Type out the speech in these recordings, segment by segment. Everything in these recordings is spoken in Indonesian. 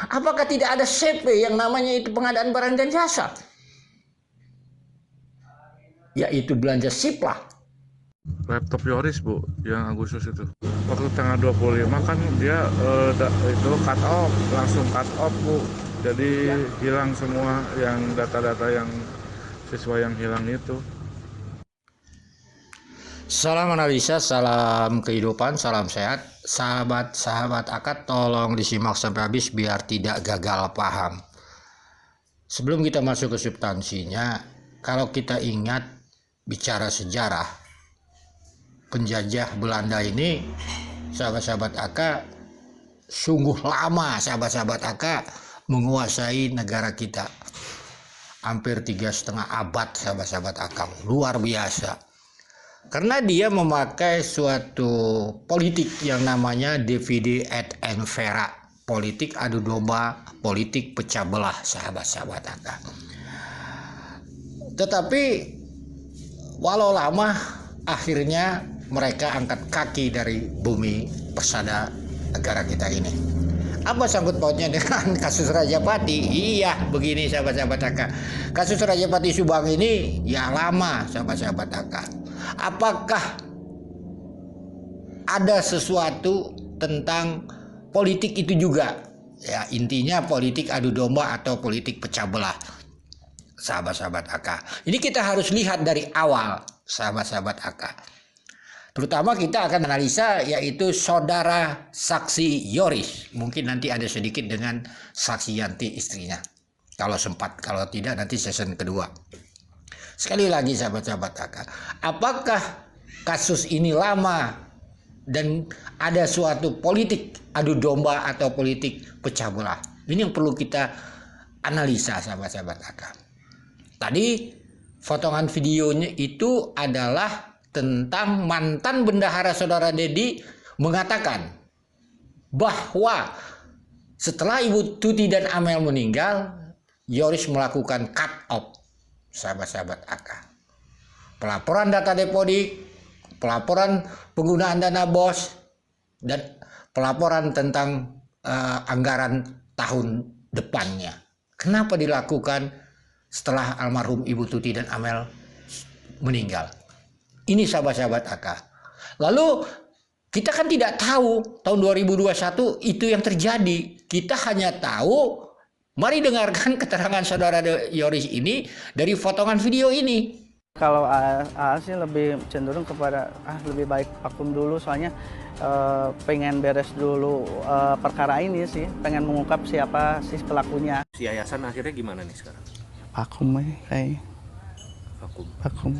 Apakah tidak ada CP yang namanya itu pengadaan barang dan jasa? Yaitu belanja siplah. Laptop Yoris Bu, yang Agustus itu. Waktu tanggal 25 kan dia itu cut off, langsung cut off Bu. Jadi hilang semua yang data-data yang siswa yang hilang itu. Salam analisa, salam kehidupan, salam sehat. Sahabat-sahabat akad, tolong disimak sampai habis biar tidak gagal paham. Sebelum kita masuk ke substansinya, kalau kita ingat bicara sejarah, penjajah Belanda ini, sahabat-sahabat AK, sungguh lama sahabat-sahabat AK menguasai negara kita. Hampir 3,5 abad sahabat-sahabat AK, luar biasa. Karena dia memakai suatu politik yang namanya divide et impera, politik adu domba, politik pecah belah sahabat-sahabat AK. Tetapi walau lama, akhirnya mereka angkat kaki dari bumi persada negara kita ini. Apa sangkut pautnya dengan kasus Rajapati? Iya, begini sahabat-sahabat AK. Kasus Rajapati Subang ini ya lama sahabat-sahabat AK. Apakah ada sesuatu tentang politik itu juga? Ya, intinya politik adu domba atau politik pecah belah. Sahabat-sahabat AK. Ini kita harus lihat dari awal, sahabat-sahabat AK. Terutama kita akan analisa yaitu saudara saksi Yoris. Mungkin nanti ada sedikit dengan saksi Yanti istrinya. Kalau sempat, kalau tidak nanti season kedua. Sekali lagi sahabat-sahabat AK, apakah kasus ini lama dan ada suatu politik adu domba atau politik pecah belah? Ini yang perlu kita analisa sahabat-sahabat AK. Tadi potongan videonya itu adalah tentang mantan bendahara saudara Dedi mengatakan bahwa setelah Ibu Tuti dan Amel meninggal, Yoris melakukan cut off sahabat-sahabat AK. Pelaporan data depodik, pelaporan penggunaan dana BOS, dan pelaporan tentang anggaran tahun depannya. Kenapa dilakukan setelah almarhum Ibu Tuti dan Amel meninggal? Ini sahabat-sahabat AK. Lalu kita kan tidak tahu tahun 2021 itu yang terjadi. Kita hanya tahu, mari dengarkan keterangan saudara Yoris ini dari potongan video ini. Kalau AA sih lebih cenderung kepada lebih baik vakum dulu, soalnya pengen beres dulu perkara ini sih, pengen mengungkap siapa sih pelakunya. Si yayasan akhirnya gimana nih sekarang? Vakum kayak Vakum. vakum.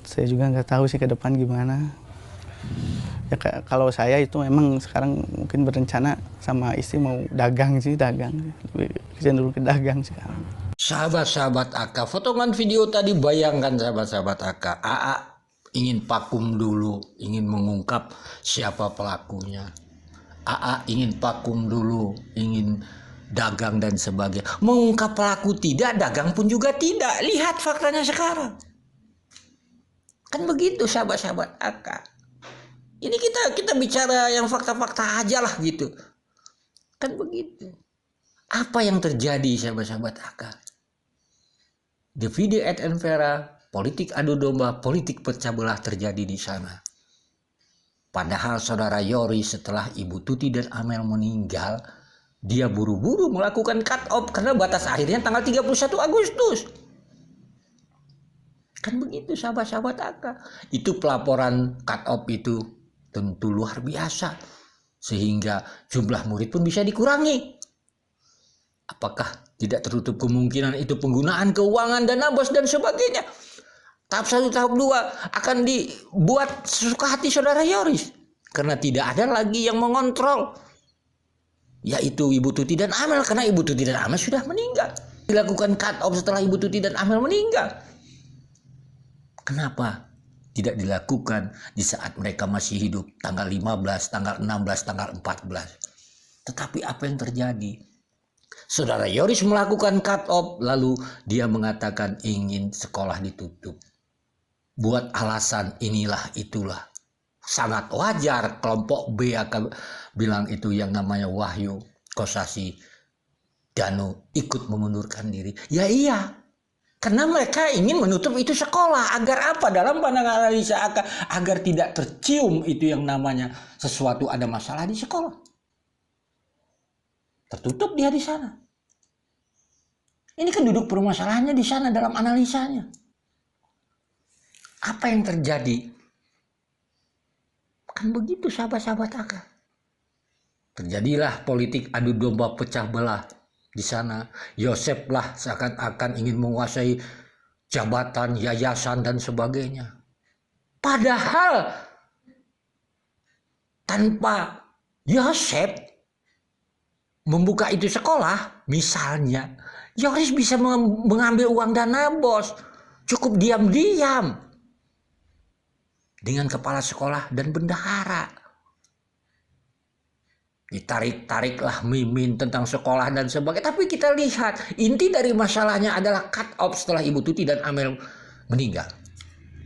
Saya juga nggak tahu sih ke depan gimana. Ya kalau saya itu memang sekarang mungkin berencana sama istri mau dagang sih, lebih cenderung ke dagang sekarang. Sahabat-sahabat AK, potongan video tadi bayangkan sahabat-sahabat AK, AA ingin vakum dulu, ingin mengungkap siapa pelakunya. AA ingin vakum dulu, ingin dagang dan sebagainya. Mengungkap pelaku tidak, dagang pun juga tidak. Lihat faktanya sekarang. Kan begitu sahabat-sahabat AK. Ini kita bicara yang fakta-fakta aja lah gitu. Kan begitu. Apa yang terjadi sahabat-sahabat AK? Divide et impera, politik adu domba, politik pecah belah terjadi di sana. Padahal saudara Yoris setelah Ibu Tuti dan Amel meninggal, dia buru-buru melakukan cut off karena batas akhirnya tanggal 31 Agustus. Kan begitu sahabat-sahabat AK. Itu pelaporan cut off itu tentu luar biasa. Sehingga jumlah murid pun bisa dikurangi. Apakah tidak tertutup kemungkinan itu penggunaan keuangan dana BOS dan sebagainya? Tahap 1, tahap 2 akan dibuat sesuka hati saudara Yoris. Karena tidak ada lagi yang mengontrol. Yaitu Ibu Tuti dan Amel. Karena Ibu Tuti dan Amel sudah meninggal. Dilakukan cut off setelah Ibu Tuti dan Amel meninggal. Kenapa tidak dilakukan di saat mereka masih hidup? Tanggal 15, tanggal 16, tanggal 14. Tetapi apa yang terjadi? Saudara Yoris melakukan cut off, lalu dia mengatakan ingin sekolah ditutup. Buat alasan inilah itulah. Sangat wajar kelompok B akan bilang itu yang namanya Wahyu. Kosasi Danu ikut mengundurkan diri? Ya iya, karena mereka ingin menutup itu sekolah. Agar apa? Dalam pandangan analisa agar tidak tercium itu yang namanya sesuatu ada masalah di sekolah. Tertutup dia di sana. Ini kan duduk permasalahannya di sana dalam analisanya. Apa yang terjadi? Kan begitu sahabat-sahabat AK. Terjadilah politik adu domba pecah belah di sana. Yosef lah seakan-akan ingin menguasai jabatan, yayasan dan sebagainya. Padahal tanpa Yosef membuka itu sekolah, misalnya Yoris bisa mengambil uang dana bos. Cukup diam-diam dengan kepala sekolah dan bendahara. Ditarik-tariklah mimin tentang sekolah dan sebagainya. Tapi kita lihat inti dari masalahnya adalah cut off setelah Ibu Tuti dan Amel meninggal.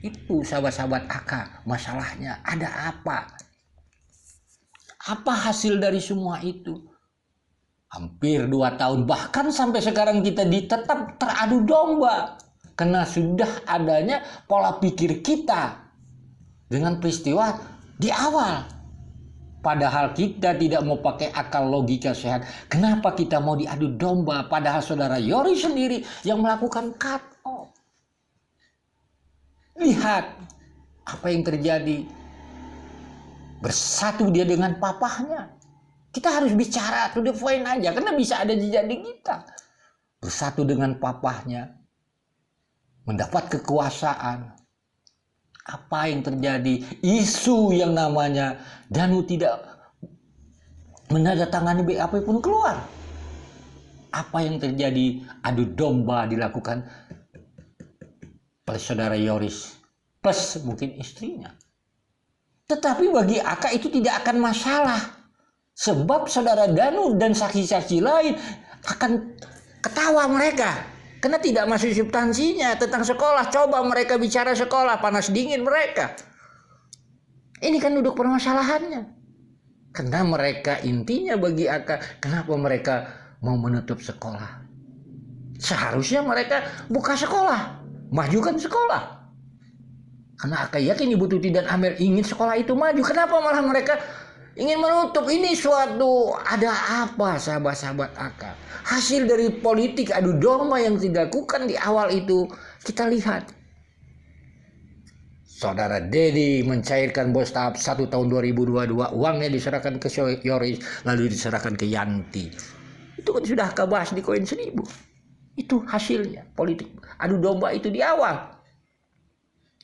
Itu sahabat-sahabat AK, masalahnya ada apa? Apa hasil dari semua itu? Hampir 2 tahun, bahkan sampai sekarang kita tetap teradu domba. Karena sudah adanya pola pikir kita dengan peristiwa di awal. Padahal kita tidak mau pakai akal logika sehat. Kenapa kita mau diadu domba? Padahal saudara Yori sendiri yang melakukan cut off. Lihat apa yang terjadi. Bersatu dia dengan papahnya. Kita harus bicara to the point aja. Karena bisa ada jejak di kita. Bersatu dengan papahnya. Mendapat kekuasaan. Apa yang terjadi? Isu yang namanya Danu tidak menandatangani BAP pun keluar. Apa yang terjadi? Adu domba dilakukan oleh saudara Yoris plus mungkin istrinya. Tetapi bagi Aka itu tidak akan masalah. Sebab saudara Danu dan saksi-saksi lain akan ketawa mereka. Karena tidak masuk substansinya tentang sekolah. Coba mereka bicara sekolah, panas dingin mereka. Ini kan duduk permasalahannya. Karena mereka intinya bagi AK, kenapa mereka mau menutup sekolah? Seharusnya mereka buka sekolah, majukan sekolah. Karena AK yakin Ibu Tuti dan Amel ingin sekolah itu maju. Kenapa malah mereka ingin menutup? Ini suatu ada apa sahabat-sahabat AK? Hasil dari politik adu domba yang dilakukan di awal itu kita lihat. Saudara Dedi mencairkan bos tahap 1 tahun 2022, uangnya diserahkan ke Yoris lalu diserahkan ke Yanti. Itu kan sudah kebahas di koin 1000. Itu hasilnya politik adu domba itu di awal.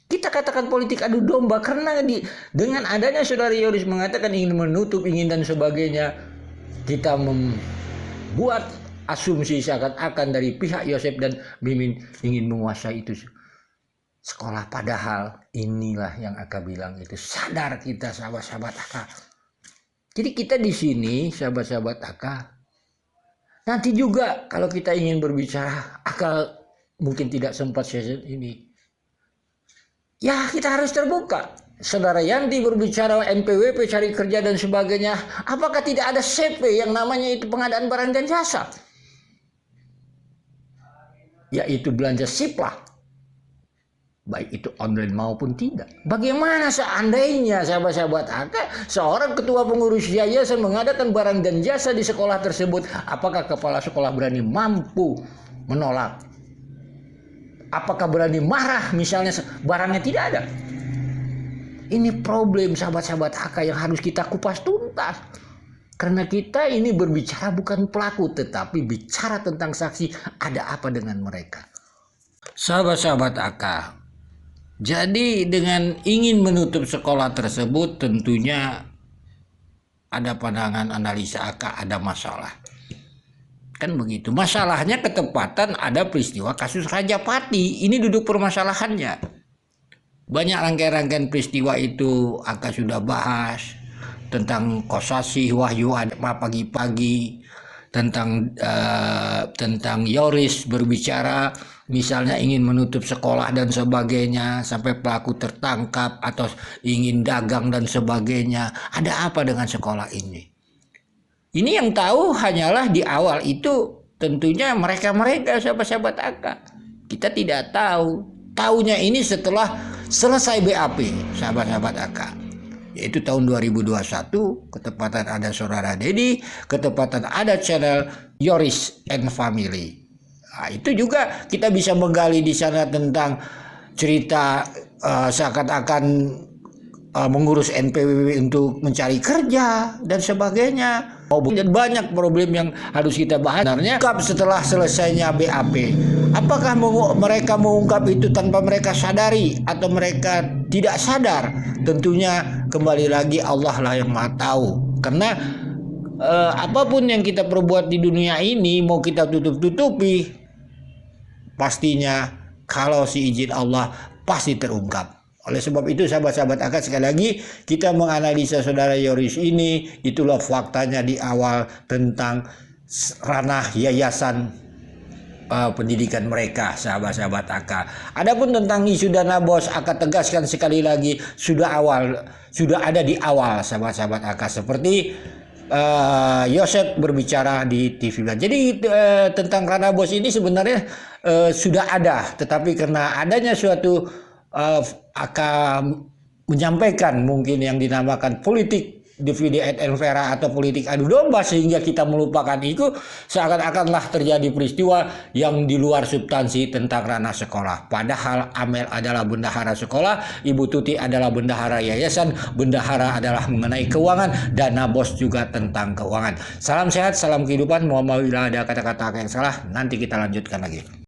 Kita katakan politik adu domba karena dengan adanya saudara Yoris mengatakan ingin menutup, ingin dan sebagainya, kita membuat asumsi seakan-akan dari pihak Yosef dan Mimin ingin menguasai itu sekolah. Padahal inilah yang Aka bilang itu, sadar kita sahabat-sahabat Aka. Jadi kita di sini sahabat-sahabat Aka, nanti juga kalau kita ingin berbicara, Aka mungkin tidak sempat sesi ini. Ya kita harus terbuka. Saudara Yanti berbicara NPWP cari kerja dan sebagainya. Apakah tidak ada CP yang namanya itu pengadaan barang dan jasa? Yaitu belanja siplah. Baik itu online maupun tidak. Bagaimana seandainya sahabat-sahabat AK seorang ketua pengurus yayasan mengadakan barang dan jasa di sekolah tersebut, apakah kepala sekolah berani mampu menolak? Apakah berani marah misalnya barangnya tidak ada? Ini problem sahabat-sahabat AK yang harus kita kupas tuntas. Karena kita ini berbicara bukan pelaku, tetapi bicara tentang saksi, ada apa dengan mereka. Sahabat-sahabat AK, jadi dengan ingin menutup sekolah tersebut tentunya ada pandangan analisa AK, ada masalah. Kan begitu. Masalahnya ketepatan ada peristiwa kasus Rajapati. Ini duduk permasalahannya. Banyak rangkaian-rangkaian peristiwa itu AK sudah bahas. Tentang Kosasi, Wahyu ada pagi-pagi. Tentang Yoris berbicara. Misalnya ingin menutup sekolah dan sebagainya. Sampai pelaku tertangkap. Atau ingin dagang dan sebagainya. Ada apa dengan sekolah ini? Ini yang tahu hanyalah di awal itu tentunya mereka-mereka sahabat-sahabat AK. Kita tidak tahu. Taunya ini setelah selesai BAP sahabat-sahabat AK. Yaitu tahun 2021, ketepatan ada Saudara Dedi, ketepatan ada channel Yoris and Family. Nah, itu juga kita bisa menggali di sana tentang cerita seakan-akan mengurus NPWP untuk mencari kerja dan sebagainya. Dan banyak problem yang harus kita bahas. Sebenarnya setelah selesainya BAP, apakah mereka mengungkap itu tanpa mereka sadari atau mereka tidak sadar? Tentunya kembali lagi Allah lah yang Maha tahu. Karena apapun yang kita perbuat di dunia ini mau kita tutup-tutupi, pastinya kalau si izin Allah pasti terungkap. Oleh sebab itu sahabat-sahabat akad, sekali lagi kita menganalisa Saudara Yoris ini, itulah faktanya di awal tentang ranah yayasan pendidikan mereka sahabat-sahabat akad. Adapun tentang isu dana bos, akad tegaskan sekali lagi sudah ada di awal sahabat-sahabat akad, seperti Yosef berbicara di TV. Jadi tentang ranah bos ini sebenarnya sudah ada, tetapi karena adanya suatu akan menyampaikan mungkin yang dinamakan politik divide et impera atau politik adu domba, sehingga kita melupakan itu, seakan-akanlah terjadi peristiwa yang di luar substansi tentang ranah sekolah. Padahal Amel adalah bendahara sekolah, Ibu Tuti adalah bendahara yayasan, bendahara adalah mengenai keuangan, dana bos juga tentang keuangan. Salam sehat, salam kehidupan. Mohon maaf bila ada kata-kata yang salah, nanti kita lanjutkan lagi.